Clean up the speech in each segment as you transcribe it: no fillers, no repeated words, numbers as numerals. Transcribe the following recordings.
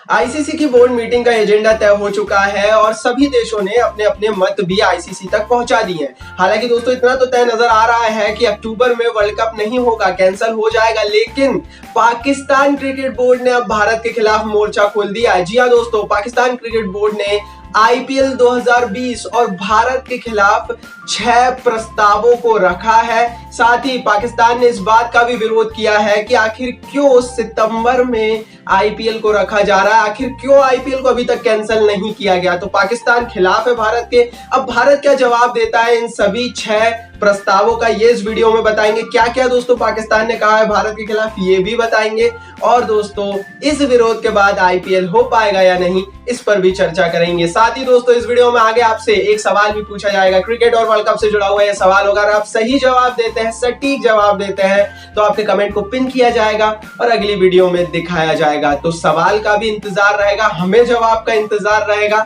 ICC की board meeting का agenda तय हो चुका है और सभी देशों ने अपने अपने मत भी आईसीसी तक पहुंचा दिए हैं। हालांकि दोस्तों इतना तो तय नजर आ रहा है कि अक्टूबर में वर्ल्ड कप नहीं होगा, कैंसिल हो जाएगा, लेकिन पाकिस्तान क्रिकेट बोर्ड ने अब भारत के खिलाफ मोर्चा खोल दिया है। जी हाँ दोस्तों, पाकिस्तान क्रिकेट बोर्ड ने आईपीएल 2020 और भारत के खिलाफ 6 प्रस्तावों को रखा है। साथ ही पाकिस्तान ने इस बात का भी विरोध किया है कि आखिर क्यों सितंबर में आईपीएल को रखा जा रहा है, आखिर क्यों आईपीएल को अभी तक कैंसिल नहीं किया गया। तो पाकिस्तान खिलाफ है भारत के। अब भारत क्या जवाब देता है इन सभी 6 प्रस्तावों का, ये इस वीडियो में बताएंगे। क्या क्या दोस्तों पाकिस्तान ने कहा है भारत के खिलाफ, ये भी बताएंगे। और दोस्तों इस विरोध के बाद आईपीएल हो पाएगा या नहीं, इस पर भी चर्चा करेंगे। साथ ही दोस्तों इस वीडियो में आगे आपसे एक सवाल भी पूछा जाएगा, क्रिकेट और वर्ल्ड कप से जुड़ा हुआ यह सवाल होगा। अगर आप सही जवाब देते हैं, सटीक जवाब देते हैं, तो आपके कमेंट को पिन किया जाएगा और अगली वीडियो में दिखाया जाएगा। तो सवाल का भी इंतजार रहेगा, हमें जवाब का इंतजार रहेगा।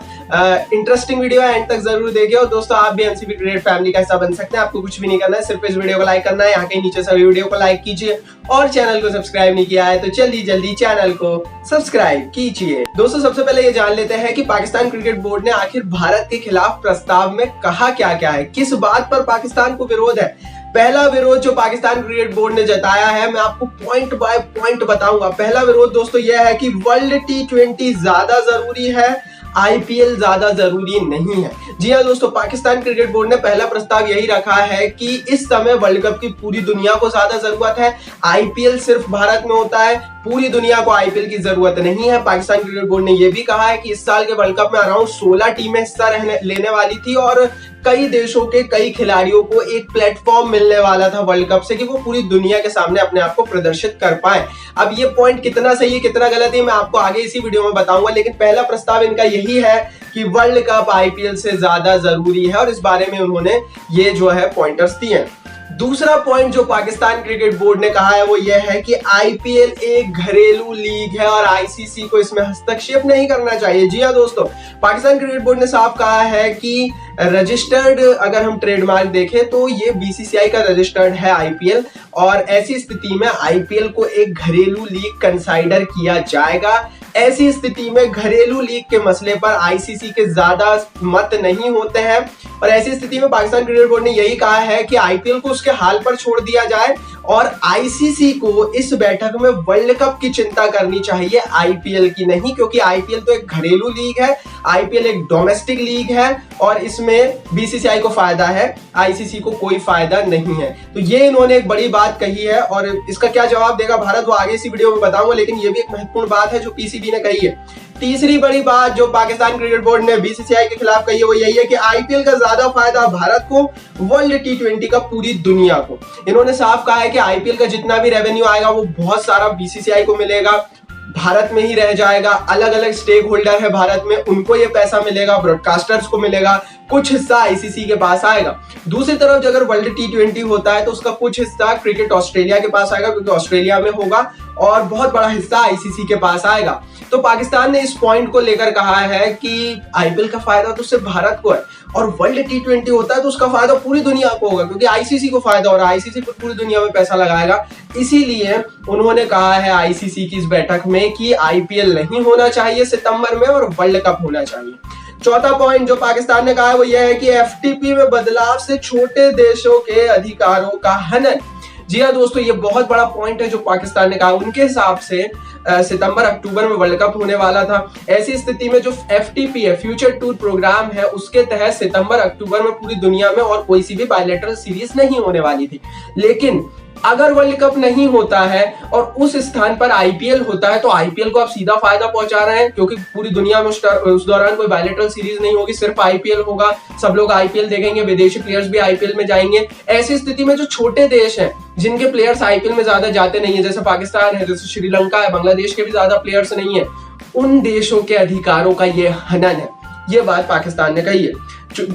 इंटरेस्टिंग वीडियो है, एंड तक जरूर देखिए। और दोस्तों आप भी एमसीबी क्रिकेट फैमिली का हिस्सा बन सकते हैं। आपको कुछ भी नहीं करना है, सिर्फ इस वीडियो को लाइक करना है। यहाँ के नीचे सभी वीडियो को लाइक कीजिए और चैनल को सब्सक्राइब नहीं किया है तो जल्दी जल्दी चैनल को सब्सक्राइब कीजिए। दोस्तों सबसे पहले ये जान लेते हैं कि पाकिस्तान क्रिकेट बोर्ड ने आखिर भारत के खिलाफ प्रस्ताव में कहा क्या क्या है, किस बात पर पाकिस्तान को विरोध है। पहला विरोध जो पाकिस्तान क्रिकेट बोर्ड ने जताया है, मैं आपको पॉइंट बाय पॉइंट बताऊंगा। पहला विरोध दोस्तों यह है कि वर्ल्ड T20 ज्यादा जरूरी है, आईपीएल ज्यादा जरूरी नहीं है। जी हाँ दोस्तों, पाकिस्तान क्रिकेट बोर्ड ने पहला प्रस्ताव यही रखा है कि इस समय वर्ल्ड कप की पूरी दुनिया को ज्यादा जरूरत है, आईपीएल सिर्फ भारत में होता है, पूरी दुनिया को आईपीएल की जरूरत नहीं है। पाकिस्तान क्रिकेट बोर्ड ने यह भी कहा है कि इस साल के वर्ल्ड कप में अराउंड 16 टीमें हिस्सा लेने वाली थी और कई देशों के कई खिलाड़ियों को एक प्लेटफॉर्म मिलने वाला था वर्ल्ड कप से कि वो पूरी दुनिया के सामने अपने आप को प्रदर्शित कर पाए। अब ये पॉइंट कितना सही है कितना गलत है मैं आपको आगे इसी वीडियो में बताऊंगा, लेकिन पहला प्रस्ताव इनका यही है कि वर्ल्ड कप आईपीएल से ज्यादा जरूरी है और इस बारे में उन्होंने ये जो है पॉइंटर्स दिए हैं। दूसरा पॉइंट जो पाकिस्तान क्रिकेट बोर्ड ने कहा है वो ये है कि आईपीएल एक घरेलू लीग है और आईसीसी को इसमें हस्तक्षेप नहीं करना चाहिए। जी हाँ दोस्तों, पाकिस्तान क्रिकेट बोर्ड ने साफ कहा है कि रजिस्टर्ड, अगर हम ट्रेडमार्क देखें तो ये बीसीसीआई का रजिस्टर्ड है आईपीएल, और ऐसी स्थिति में आईपीएल को एक घरेलू लीग कंसाइडर किया जाएगा। ऐसी स्थिति में घरेलू लीग के मसले पर आईसीसी के ज्यादा मत नहीं होते हैं और ऐसी स्थिति में पाकिस्तान क्रिकेट बोर्ड ने यही कहा है कि आईपीएल को उसके हाल पर छोड़ दिया जाए और आईसीसी को इस बैठक में वर्ल्ड कप की चिंता करनी चाहिए, आईपीएल की नहीं, क्योंकि आईपीएल तो एक घरेलू लीग है, आईपीएल एक डोमेस्टिक लीग है और इसमें बीसीसीआई को फायदा है, आईसीसी को कोई फायदा नहीं है। तो ये इन्होंने एक बड़ी बात कही है और इसका क्या जवाब देगा भारत वो आगे इसी वीडियो में बताऊंगा, लेकिन ये भी एक महत्वपूर्ण बात है जो पीसीबी ने कही है। तीसरी बड़ी बात जो पाकिस्तान क्रिकेट बोर्ड ने बीसीसीआई के खिलाफ कही है वो यही है कि आईपीएल का ज्यादा फायदा भारत को, वर्ल्ड T20 का पूरी दुनिया को। इन्होंने साफ कहा है कि आईपीएल का जितना भी रेवेन्यू आएगा वो बहुत सारा बीसीसीआई को मिलेगा, भारत में ही रह जाएगा। अलग अलग स्टेक होल्डर है भारत में, उनको ये पैसा मिलेगा, ब्रॉडकास्टर्स को मिलेगा, कुछ हिस्सा आईसीसी के पास आएगा। दूसरी तरफ अगर वर्ल्ड T20 होता है तो उसका कुछ हिस्सा क्रिकेट ऑस्ट्रेलिया के पास आएगा, क्योंकि ऑस्ट्रेलिया में होगा, और बहुत बड़ा हिस्सा आईसीसी के पास आएगा। तो पाकिस्तान ने इस पॉइंट को लेकर कहा है कि आईपीएल का फायदा तो सिर्फ भारत को है और वर्ल्ड T20 होता है तो उसका फायदा पूरी दुनिया को होगा, क्योंकि आईसीसी को फायदा हो रहा है, आईसीसी पूरी दुनिया में पैसा लगाएगा। इसीलिए उन्होंने कहा है आईसीसी की इस बैठक में कि आईपीएल नहीं होना चाहिए सितंबर में और वर्ल्ड कप होना चाहिए। चौथा पॉइंट जो पाकिस्तान ने कहा है वो यह है कि एफटीपी में बदलाव से छोटे देशों के अधिकारों का हनन। जी हाँ दोस्तों, ये बहुत बड़ा पॉइंट है जो पाकिस्तान ने कहा। उनके हिसाब से सितंबर अक्टूबर में वर्ल्ड कप होने वाला था, ऐसी स्थिति में जो एफटीपी है, फ्यूचर टूर प्रोग्राम है, उसके तहत सितंबर अक्टूबर में पूरी दुनिया में और कोई सी भी बायलैटरल सीरीज नहीं होने वाली थी। लेकिन अगर वर्ल्ड कप नहीं होता है और उस स्थान पर आईपीएल होता है तो आईपीएल को आप सीधा फायदा पहुंचा रहे हैं, क्योंकि पूरी दुनिया में उस दौरान कोई बायलैटरल सीरीज नहीं होगी, सिर्फ आईपीएल होगा, सब लोग आईपीएल देखेंगे, विदेशी प्लेयर्स भी आईपीएल में जाएंगे। ऐसी स्थिति में जो छोटे देश हैं जिनके प्लेयर्स आईपीएल में ज्यादा जाते नहीं है, जैसे पाकिस्तान है, जैसे श्रीलंका है, बांग्लादेश के भी ज्यादा प्लेयर्स नहीं है, उन देशों के अधिकारों का ये हनन है। ये बात पाकिस्तान ने कही है।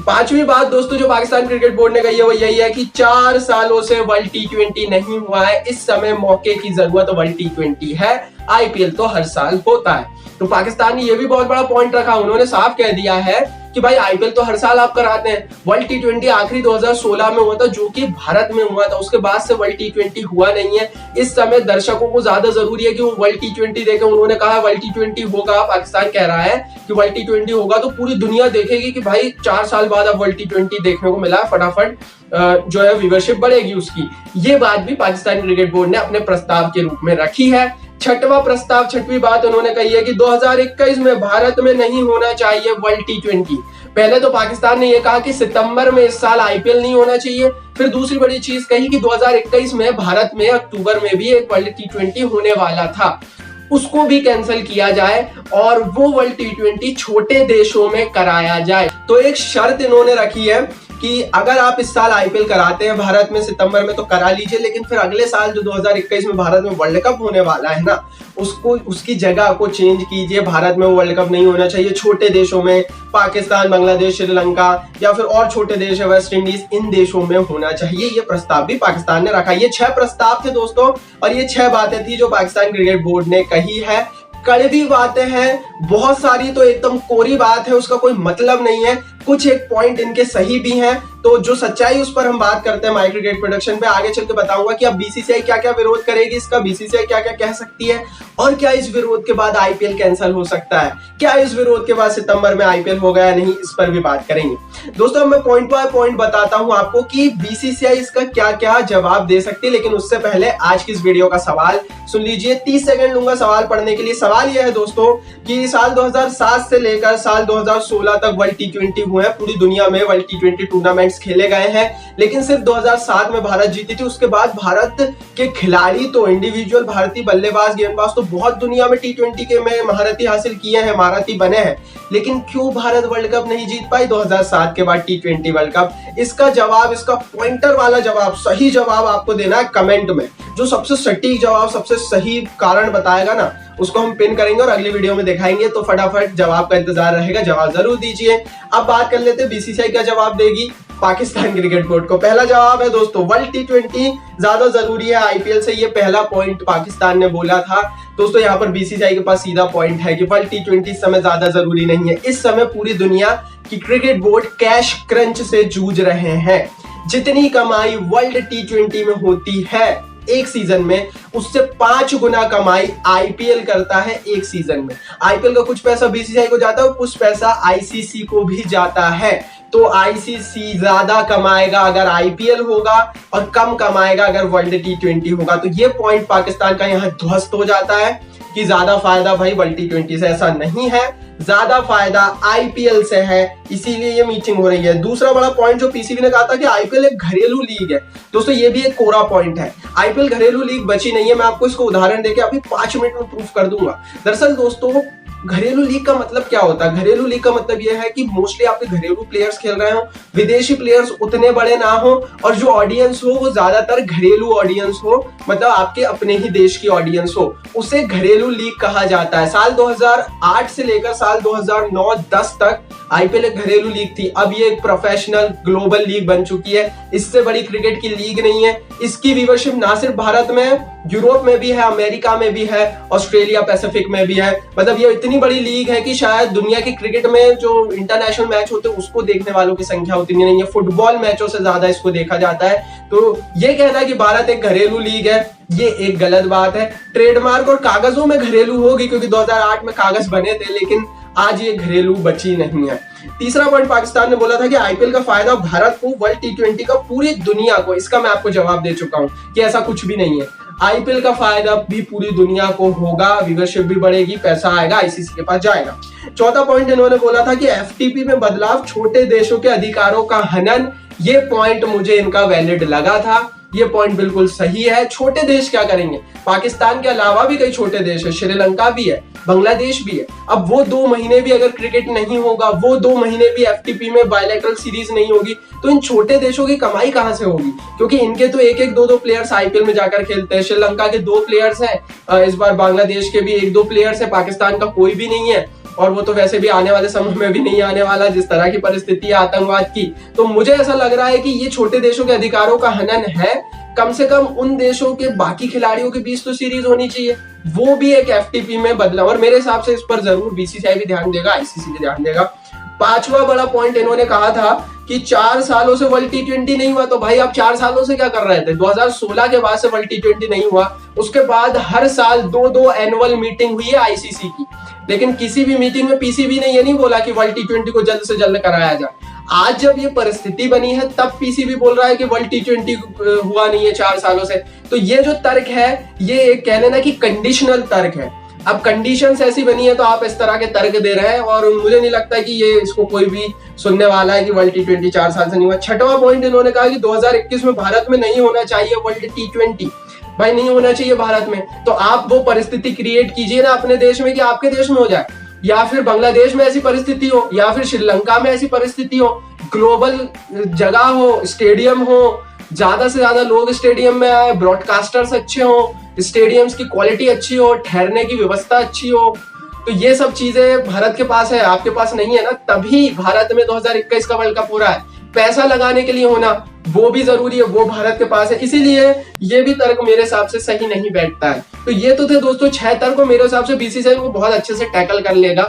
पांचवी बात दोस्तों जो पाकिस्तान क्रिकेट बोर्ड ने कही है वो यही है कि 4 सालों से वर्ल्ड T20 नहीं हुआ है, इस समय मौके की जरूरत वर्ल्ड T20 है, आईपीएल तो हर साल होता है। तो पाकिस्तान ने यह भी बहुत बड़ा पॉइंट रखा, उन्होंने साफ कह दिया है कि भाई आईपीएल तो हर साल आप कराते हैं, वर्ल्ड टी20 आखिरी 2016 में हुआ था जो कि भारत में हुआ था, उसके बाद से वर्ल्ड टी20 हुआ नहीं है। इस समय दर्शकों को ज्यादा जरूरी है कि वो वर्ल्ड टी20 देखें। उन्होंने कहा वर्ल्ड टी20 होगा, पाकिस्तान कह रहा है कि वर्ल्ड टी20 होगा तो पूरी दुनिया देखेगी कि भाई 4 साल बाद अब वर्ल्ड टी20 देखने को मिला, फटाफट जो है व्यूअरशिप बढ़ेगी उसकी। ये बात भी पाकिस्तान क्रिकेट बोर्ड ने अपने प्रस्ताव के रूप में रखी है। छठवां प्रस्ताव, छठवीं बात उन्होंने कही है कि 2021 में भारत में नहीं होना चाहिए वर्ल्ड टी20। पहले तो पाकिस्तान ने यह कहा कि सितंबर में इस साल आईपीएल नहीं होना चाहिए, फिर दूसरी बड़ी चीज कही कि 2021 में भारत में अक्टूबर में भी एक वर्ल्ड टी20 होने वाला था, उसको भी कैंसिल किया जाए और वो वर्ल्ड टी20 छोटे देशों में कराया जाए। तो एक शर्त इन्होंने रखी है कि अगर आप इस साल आईपीएल कराते हैं भारत में सितंबर में तो करा लीजिए, लेकिन फिर अगले साल जो 2021 में भारत में वर्ल्ड कप होने वाला है ना, उसको उसकी जगह को चेंज कीजिए। भारत में वर्ल्ड कप नहीं होना चाहिए, छोटे देशों में, पाकिस्तान, बांग्लादेश, श्रीलंका या फिर और छोटे देश है वेस्ट इंडीज, इन देशों में होना चाहिए। ये प्रस्ताव भी पाकिस्तान ने रखा। ये 6 प्रस्ताव थे दोस्तों और ये 6 बातें थी जो पाकिस्तान क्रिकेट बोर्ड ने कही है। कड़वी बातें हैं बहुत सारी, तो एकदम कोरी बात है, उसका कोई मतलब नहीं है। कुछ एक पॉइंट इनके सही भी हैं, तो जो सच्चाई उस पर हम बात करते हैं माई क्रिकेट प्रोडक्शन पे। आगे चल के बताऊंगा कि अब बीसीसीआई क्या क्या विरोध करेगी इसका, बीसीसीआई क्या क्या कह सकती है और क्या इस विरोध के बाद आईपीएल कैंसिल हो सकता है, क्या इस विरोध के बाद सितंबर में आईपीएल होगा या नहीं, इस पर भी बात करेंगे। दोस्तों मैं पॉइंट बाय पॉइंट बताता हूं आपको कि बीसीसीआई इसका क्या क्या जवाब दे सकती है, लेकिन उससे पहले आज की इस वीडियो का सवाल सुन लीजिए। 30 सेकंड लूंगा सवाल पढ़ने के लिए। सवाल यह है दोस्तों कि साल 2007 से लेकर साल 2016 तक वर्ल्ड टी20 हुए हैं, पूरी दुनिया में वर्ल्ड टी20 टूर्नामेंट्स खेले गए हैं, लेकिन सिर्फ 2007 में भारत जीती थी। उसके बाद भारत के खिलाड़ी तो इंडिविजुअल भारतीय बल्लेबाज, गेंदबाज तो बहुत दुनिया में टी20 के में महारथी हासिल किए हैं, महारथी बने हैं, लेकिन क्यों भारत वर्ल्ड कप नहीं जीत पाई 2007 के बाद टी20 वर्ल्ड कप? इसका जवाब, इसका पॉइंटर वाला जवाब, सही जवाब आपको देना है कमेंट में। जो सबसे सटीक जवाब, सबसे सही कारण बताएगा ना, उसको हम पिन करेंगे और अगली वीडियो में दिखाएंगे। तो फटाफट जवाब का इंतजार रहेगा, जवाब जरूर दीजिए। अब बात कर लेते हैं बीसीसीआई क्या जवाब देगी पाकिस्तान क्रिकेट बोर्ड को। पहला जवाब है दोस्तों वर्ल्ड टी20 ज्यादा जरूरी है आईपीएल से। ये पहला पॉइंट पाकिस्तान ने बोला था दोस्तों। यहाँ पर बीसीसीआई के पास सीधा पॉइंट है कि वर्ल्ड टी20 इस समय ज्यादा जरूरी नहीं है। इस समय पूरी दुनिया की क्रिकेट बोर्ड कैश क्रंच से जूझ रहे हैं। जितनी कमाई वर्ल्ड टी20 में होती है एक सीजन में, उससे 5 गुना कमाई आईपीएल करता है एक सीजन में। आईपीएल का कुछ पैसा बीसीसीआई को जाता है, कुछ पैसा आईसीसी को भी जाता है। तो आईसीसी ज्यादा कमाएगा अगर आईपीएल होगा और कम कमाएगा अगर वर्ल्ड टी20 होगा। तो ये पॉइंट पाकिस्तान का यहाँ ध्वस्त हो जाता है कि ज्यादा फायदा भाई वर्ल्ड टी20 से, ऐसा नहीं है, ज्यादा फायदा आईपीएल से है, इसीलिए ये मीटिंग हो रही है। दूसरा बड़ा पॉइंट जो पीसीबी ने कहा था कि आईपीएल एक घरेलू लीग है, दोस्तों ये भी एक कोरा पॉइंट है। आईपीएल घरेलू लीग बची नहीं है। मैं आपको इसको उदाहरण देके अभी 5 मिनट में प्रूफ कर दूंगा। दरअसल दोस्तों घरेलू लीग का मतलब क्या होता है? घरेलू लीग का मतलब यह है कि मोस्टली आपके घरेलू प्लेयर्स खेल रहे हो, विदेशी प्लेयर्स उतने बड़े ना हो और जो ऑडियंस हो वो ज्यादातर घरेलू ऑडियंस हो, मतलब आपके अपने ही देश की ऑडियंस हो, उसे घरेलू लीग कहा जाता है। साल 2008 से लेकर साल 2009-10 तक आईपीएल एक घरेलू लीग थी। अब ये एक प्रोफेशनल ग्लोबल लीग बन चुकी है। इससे बड़ी क्रिकेट की लीग नहीं है। इसकी व्यूअरशिप ना सिर्फ भारत में, यूरोप में भी है, अमेरिका में भी है, ऑस्ट्रेलिया पैसिफिक में भी है। मतलब ये इतनी बड़ी लीग है कि शायद दुनिया की क्रिकेट में जो इंटरनेशनल मैच होते हैं उसको देखने वालों की संख्या उतनी नहीं है। फुटबॉल मैचों से ज्यादा इसको देखा जाता है। तो ये कहना कि भारत एक घरेलू लीग है, ये एक गलत बात है। ट्रेडमार्क और कागजों में घरेलू होगी क्योंकि 2008 में कागज बने थे, लेकिन आज ये घरेलू बची नहीं है। तीसरा पॉइंट पाकिस्तान ने बोला था कि आईपीएल का फायदा भारत को, वर्ल्ड टी20 का पूरी दुनिया को। इसका मैं आपको जवाब दे चुका हूं कि ऐसा कुछ भी नहीं है। आईपीएल का फायदा भी पूरी दुनिया को होगा, व्यूअरशिप भी बढ़ेगी, पैसा आएगा, आईसीसी के पास जाएगा। चौथा पॉइंट इन्होंने बोला था कि एफटीपी में बदलाव छोटे देशों के अधिकारों का हनन। ये पॉइंट मुझे इनका वैलिड लगा था। ये पॉइंट बिल्कुल सही है। छोटे देश क्या करेंगे? पाकिस्तान के अलावा भी कई छोटे देश है, श्रीलंका भी है, बांग्लादेश भी है। अब वो 2 महीने भी अगर क्रिकेट नहीं होगा, वो 2 महीने भी एफटीपी में बायलैटरल सीरीज नहीं होगी, तो इन छोटे देशों की कमाई कहां से होगी? क्योंकि इनके तो 1-1, 2-2 प्लेयर्स आईपीएल में जाकर खेलते हैं। श्रीलंका के 2 प्लेयर्स हैं, इस बार बांग्लादेश के भी 1-2 प्लेयर्स हैं, पाकिस्तान का कोई भी नहीं है। और वो तो वैसे भी आने वाले समय में भी नहीं आने वाला, जिस तरह की परिस्थिति है आतंकवाद की। तो मुझे ऐसा लग रहा है कि ये छोटे देशों के अधिकारों का हनन है। कम से कम उन देशों के बाकी खिलाड़ियों के बीच तो सीरीज होनी चाहिए, वो भी एक एफटीपी में बदलाव। और मेरे हिसाब से इस पर जरूर बीसीसीआई भी ध्यान देगा, आईसीसी भी ध्यान देगा। पांचवा बड़ा पॉइंट इन्होंने कहा था कि 4 सालों से वर्ल्ड T20 नहीं हुआ। तो भाई आप 4 सालों से क्या कर रहे थे? 2016 के बाद से वर्ल्ड T20 नहीं हुआ। उसके बाद हर साल 2-2 एनुअल मीटिंग हुई है आईसीसी की, लेकिन किसी भी मीटिंग में पीसीबी ने ये नहीं बोला कि वर्ल्ड T20 को जल्द से जल्द कराया जाए। आज जब ये परिस्थिति बनी है तब पीसीबी बोल रहा है कि वर्ल्ड T20 हुआ नहीं है 4 सालों से। तो ये जो तर्क है ये एक कह लेना कि कंडीशनल तर्क है। अब कंडीशंस ऐसी बनी है तो आप इस तरह के तर्क दे रहे हैं, और मुझे नहीं लगता कि ये इसको कोई भी सुनने वाला है कि वर्ल्ड T20 4 साल से नहीं हुआ। छठवां पॉइंट इन्होंने कहा कि 2021 में भारत में नहीं होना चाहिए वर्ल्ड T20। भाई नहीं होना चाहिए भारत में, तो आप वो परिस्थिति क्रिएट कीजिए ना अपने देश में कि आपके देश में हो जाए, या फिर बांग्लादेश में ऐसी परिस्थिति हो, या फिर श्रीलंका में ऐसी परिस्थिति हो, ग्लोबल जगह हो, स्टेडियम हो, ज्यादा से ज्यादा लोग स्टेडियम में आए, ब्रॉडकास्टर्स अच्छे हो, स्टेडियम्स की क्वालिटी अच्छी हो, ठहरने की व्यवस्था अच्छी हो। तो ये सब चीजें भारत के पास है, आपके पास नहीं है ना, तभी भारत में 2021 का वर्ल्ड कप हो रहा है। पैसा लगाने के लिए होना वो भी जरूरी है, वो भारत के पास है, इसीलिए ये भी तर्क मेरे हिसाब से सही नहीं बैठता है। तो ये तो थे दोस्तों 6 तर्क, मेरे हिसाब से बीसीसीआई को बहुत अच्छे से टैकल कर लेगा।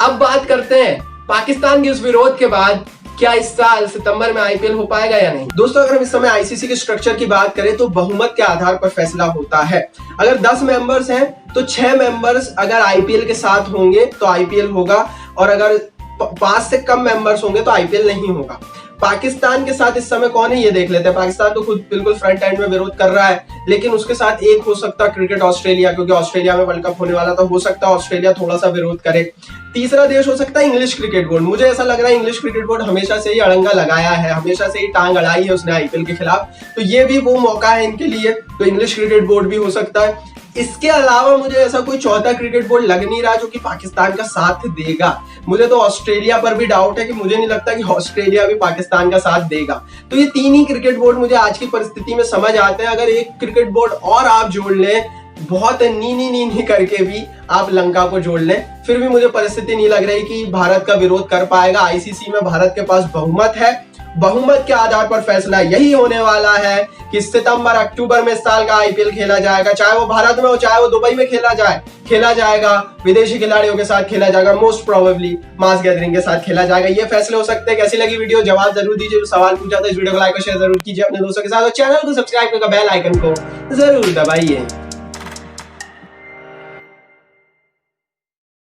अब बात करते हैं पाकिस्तान के इस विरोध के बाद क्या इस साल सितंबर में आईपीएल हो पाएगा या नहीं। दोस्तों अगर हम इस समय आईसीसी के स्ट्रक्चर की बात करें तो बहुमत के आधार पर फैसला होता है। अगर 10 मेंबर्स हैं तो 6 मेंबर्स अगर आईपीएल के साथ होंगे तो आईपीएल होगा, और अगर 5 से कम मेंबर्स होंगे तो आईपीएल नहीं होगा। पाकिस्तान के साथ इस समय कौन है ये देख लेते हैं। पाकिस्तान तो खुद बिल्कुल फ्रंट एंड में विरोध कर रहा है, लेकिन उसके साथ एक हो सकता है क्रिकेट ऑस्ट्रेलिया, क्योंकि ऑस्ट्रेलिया में वर्ल्ड कप होने वाला, तो हो सकता है ऑस्ट्रेलिया थोड़ा सा विरोध करे। तीसरा देश हो सकता है इंग्लिश क्रिकेट बोर्ड। मुझे ऐसा लग रहा है इंग्लिश क्रिकेट बोर्ड हमेशा से ही अड़ंगा लगाया है, हमेशा से ही टांग अड़ाई है उसने आईपीएल के खिलाफ, तो ये भी वो मौका है इनके लिए, तो इंग्लिश क्रिकेट बोर्ड भी हो सकता है। इसके अलावा मुझे ऐसा कोई चौथा क्रिकेट बोर्ड लग नहीं रहा जो कि पाकिस्तान का साथ देगा। मुझे तो ऑस्ट्रेलिया पर भी डाउट है कि मुझे नहीं लगता कि ऑस्ट्रेलिया भी पाकिस्तान का साथ देगा। तो ये 3 ही क्रिकेट बोर्ड मुझे आज की परिस्थिति में समझ आते हैं। अगर एक क्रिकेट बोर्ड और आप जोड़ लें, बहुत नी करके भी आप लंका को जोड़ लें, फिर भी मुझे परिस्थिति नहीं लग रही कि भारत का विरोध कर पाएगा। आईसीसी में भारत के पास बहुमत है, बहुमत के आधार पर फैसला यही होने वाला है कि सितंबर अक्टूबर में इस साल का आईपीएल खेला जाएगा, चाहे वो भारत में हो चाहे वो दुबई में खेला जाएगा, विदेशी खिलाड़ियों के साथ खेला जाएगा, मोस्ट प्रोबेबली मास गैदरिंग के साथ खेला जाएगा। ये फैसले हो सकते हैं। कैसी लगी वीडियो जवाब जरूर दीजिए, जो सवाल पूछा था इस वीडियो को लाइक और शेयर जरूर कीजिए अपने दोस्तों के साथ, और चैनल को सब्सक्राइब करके बेल आइकन को जरूर दबाइए।